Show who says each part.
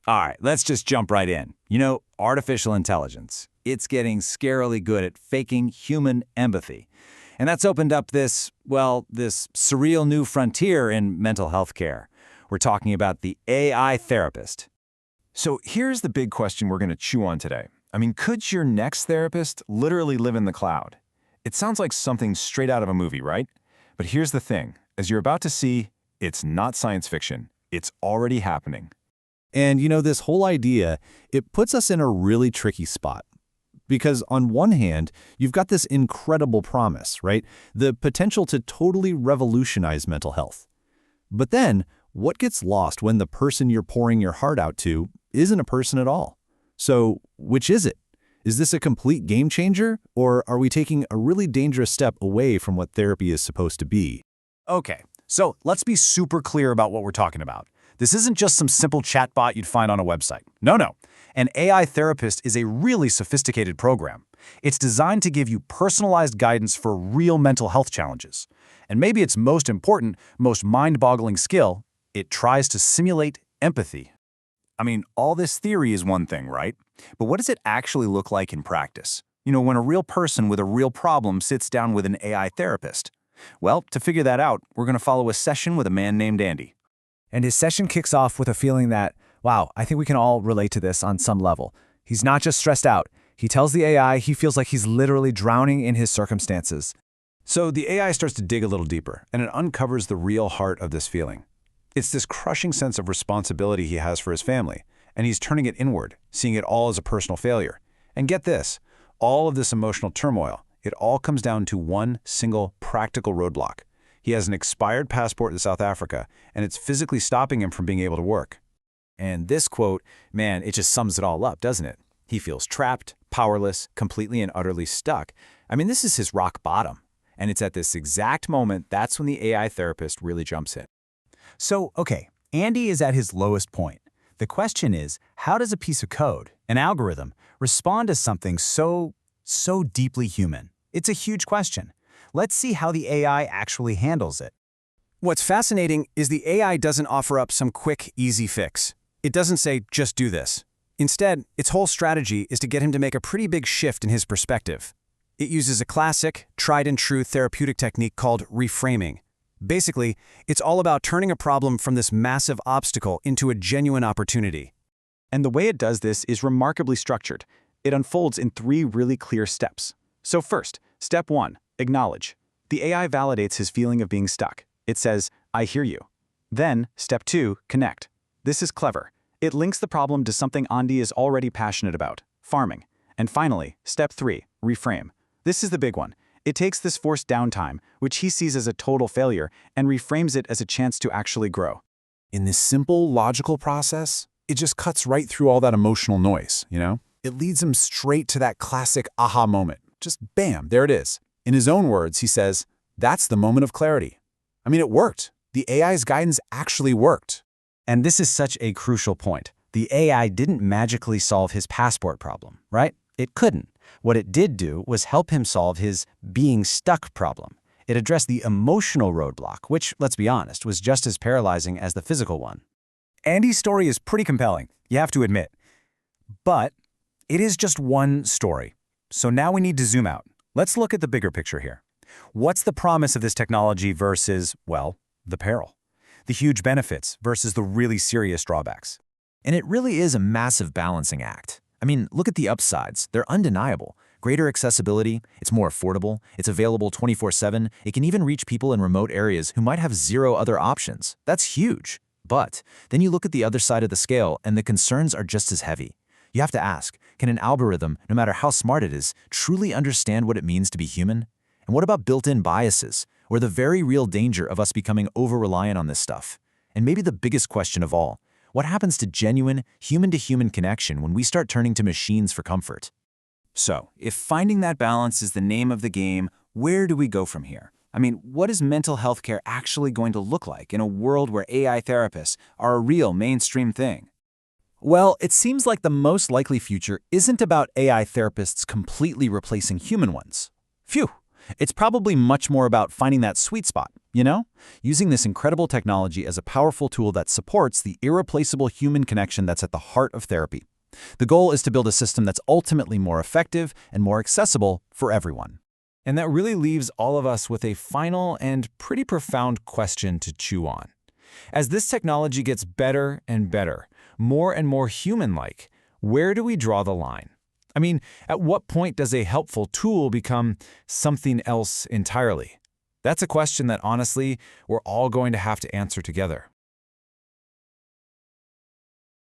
Speaker 1: All right, let's just jump right in. Artificial intelligence. It's getting scarily good at faking human empathy. And that's opened up this surreal new frontier in mental health care. We're talking about the AI therapist.
Speaker 2: So here's the big question we're going to chew on today. Could your next therapist literally live in the cloud? It sounds like something straight out of a movie, right? But here's the thing. As you're about to see, it's not science fiction. It's already happening.
Speaker 3: And this whole idea, it puts us in a really tricky spot. Because on one hand, you've got this incredible promise, right? The potential to totally revolutionize mental health. But then, what gets lost when the person you're pouring your heart out to isn't a person at all? So, which is it? Is this a complete game changer, or are we taking a really dangerous step away from what therapy is supposed to be?
Speaker 1: Okay, so let's be super clear about what we're talking about. This isn't just some simple chatbot you'd find on a website. No. An AI therapist is a really sophisticated program. It's designed to give you personalized guidance for real mental health challenges. And maybe its most important, most mind-boggling skill, it tries to simulate empathy.
Speaker 2: All this theory is one thing, right? But what does it actually look like in practice? When a real person with a real problem sits down with an AI therapist? Well, to figure that out, we're going to follow a session with a man named Andy.
Speaker 4: And his session kicks off with a feeling that, wow, I think we can all relate to this on some level. He's not just stressed out. He tells the AI he feels like he's literally drowning in his circumstances.
Speaker 1: So the AI starts to dig a little deeper, and it uncovers the real heart of this feeling. It's this crushing sense of responsibility he has for his family, and he's turning it inward, seeing it all as a personal failure. And get this, all of this emotional turmoil, it all comes down to one single practical roadblock. He has an expired passport to South Africa, and it's physically stopping him from being able to work. And this quote, man, it just sums it all up, doesn't it? He feels trapped, powerless, completely and utterly stuck. This is his rock bottom. And it's at this exact moment that's when the AI therapist really jumps in. So, okay, Andy is at his lowest point. The question is, how does a piece of code, an algorithm, respond to something so deeply human? It's a huge question. Let's see how the AI actually handles it. What's fascinating is the AI doesn't offer up some quick, easy fix. It doesn't say, just do this. Instead, its whole strategy is to get him to make a pretty big shift in his perspective. It uses a classic, tried-and-true therapeutic technique called reframing. Basically, it's all about turning a problem from this massive obstacle into a genuine opportunity. And the way it does this is remarkably structured. It unfolds in 3 really clear steps. So first, step 1. Acknowledge. The AI validates his feeling of being stuck. It says, I hear you. Then, step 2, connect. This is clever. It links the problem to something Andy is already passionate about, farming. And finally, step 3, reframe. This is the big one. It takes this forced downtime, which he sees as a total failure, and reframes it as a chance to actually grow.
Speaker 3: In this simple, logical process, it just cuts right through all that emotional noise, It leads him straight to that classic aha moment. Just bam, there it is. In his own words, he says, that's the moment of clarity. It worked. The AI's guidance actually worked.
Speaker 1: And this is such a crucial point. The AI didn't magically solve his passport problem, right? It couldn't. What it did do was help him solve his being stuck problem. It addressed the emotional roadblock, which, let's be honest, was just as paralyzing as the physical one. Andy's story is pretty compelling, you have to admit. But it is just one story. So now we need to zoom out. Let's look at the bigger picture here. What's the promise of this technology versus, the peril? The huge benefits versus the really serious drawbacks.
Speaker 5: And it really is a massive balancing act. Look at the upsides. They're undeniable. Greater accessibility, it's more affordable, it's available 24/7, it can even reach people in remote areas who might have 0 other options. That's huge. But then you look at the other side of the scale and the concerns are just as heavy. You have to ask, can an algorithm, no matter how smart it is, truly understand what it means to be human? And what about built-in biases, or the very real danger of us becoming over-reliant on this stuff? And maybe the biggest question of all, what happens to genuine, human-to-human connection when we start turning to machines for comfort?
Speaker 1: So, if finding that balance is the name of the game, where do we go from here? What is mental health care actually going to look like in a world where AI therapists are a real mainstream thing? Well, it seems like the most likely future isn't about AI therapists completely replacing human ones. Phew! It's probably much more about finding that sweet spot,
Speaker 3: You know, using this incredible technology as a powerful tool that supports the irreplaceable human connection that's at the heart of therapy. The goal is to build a system that's ultimately more effective and more accessible for everyone.
Speaker 2: And that really leaves all of us with a final and pretty profound question to chew on. As this technology gets better and better, more and more human-like, where do we draw the line? I mean, at what point does a helpful tool become something else entirely? That's a question that, honestly, we're all going to have to answer together.